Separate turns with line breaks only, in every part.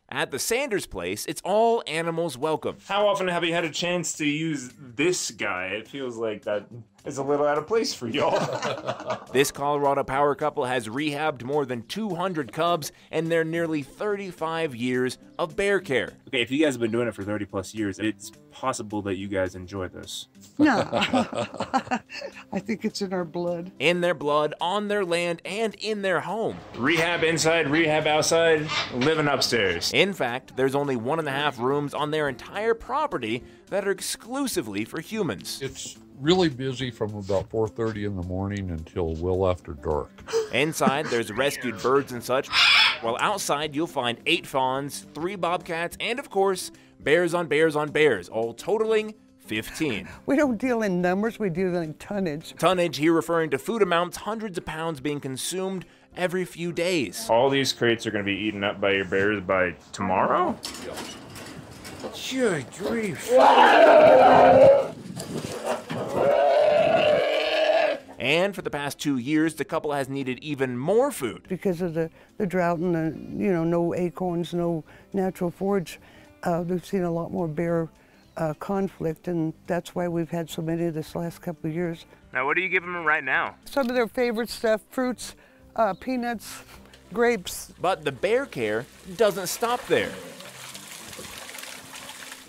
At the Sanders place, it's all animals welcome.
How often have you had a chance to use this guy? It feels like that is a little out of place for y'all.
This Colorado power couple has rehabbed more than 200 cubs in their nearly 35 years of bear care.
Okay, if you guys have been doing it for 30 plus years, it's possible that you guys enjoy this.
No, I think it's in our blood.
In their blood, on their land, and in their home.
Rehab inside, rehab outside, living upstairs.
In fact, there's only 1.5 rooms on their entire property that are exclusively for humans.
It's really busy from about 4:30 in the morning until well after dark.
Inside, there's rescued birds and such, while outside you'll find 8 fawns, 3 bobcats, and of course, bears on bears on bears, all totaling 15.
We don't deal in numbers, we deal in tonnage.
Tonnage here referring to food amounts, hundreds of pounds being consumed every few days.
All these crates are going to be eaten up by your bears by tomorrow?
Good grief.
And for the past 2 years, the couple has needed even more food.
Because of the drought and no acorns, no natural forage, we've seen a lot more bear conflict, and that's why we've had so many this last couple of years.
Now, what are you giving them right now?
Some of their favorite stuff, fruits, peanuts, grapes.
But the bear care doesn't stop there.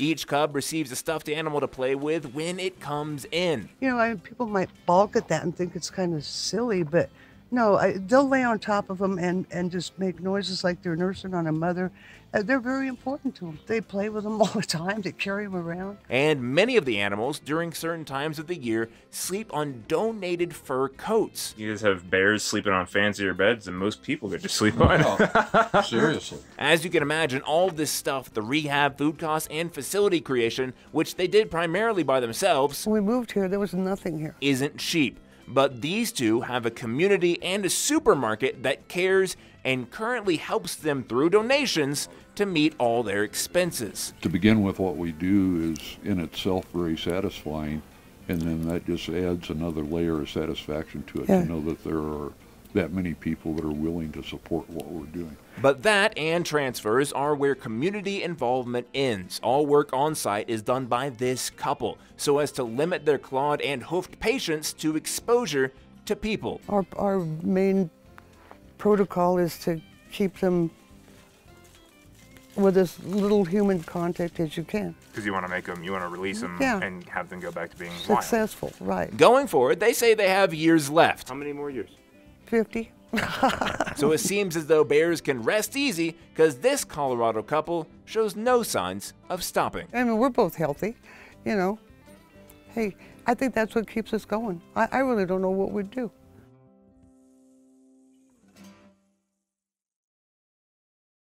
Each cub receives a stuffed animal to play with when it comes in.
People might balk at that and think it's kind of silly, but no, they'll lay on top of them and just make noises like they're nursing on a mother. They're very important to them. They play with them all the time. They carry them around.
And many of the animals, during certain times of the year, sleep on donated fur coats.
You guys have bears sleeping on fancier beds than most people get to sleep on.
Oh, seriously.
As you can imagine, all this stuff, the rehab, food costs, and facility creation, which they did primarily by themselves,
When we moved here, there was nothing here.
isn't cheap. But these two have a community and a supermarket that cares and currently helps them through donations to meet all their expenses.
To begin with, what we do is in itself very satisfying, and then that just adds another layer of satisfaction to it,
Yeah.
to know that there are that many people that are willing to support what we're doing.
But that and transfers are where community involvement ends. All work on site is done by this couple, so as to limit their clawed and hoofed patients to exposure to people.
Our main protocol is to keep them with as little human contact as you can.
Because you want to release them
Yeah.
and have them go back to being wild.
Successful, right.
Going forward, they say they have years left.
How many more years?
50.
So it seems as though bears can rest easy because this Colorado couple shows no signs of stopping.
I mean, we're both healthy, Hey, I think that's what keeps us going. I really don't know what we'd do.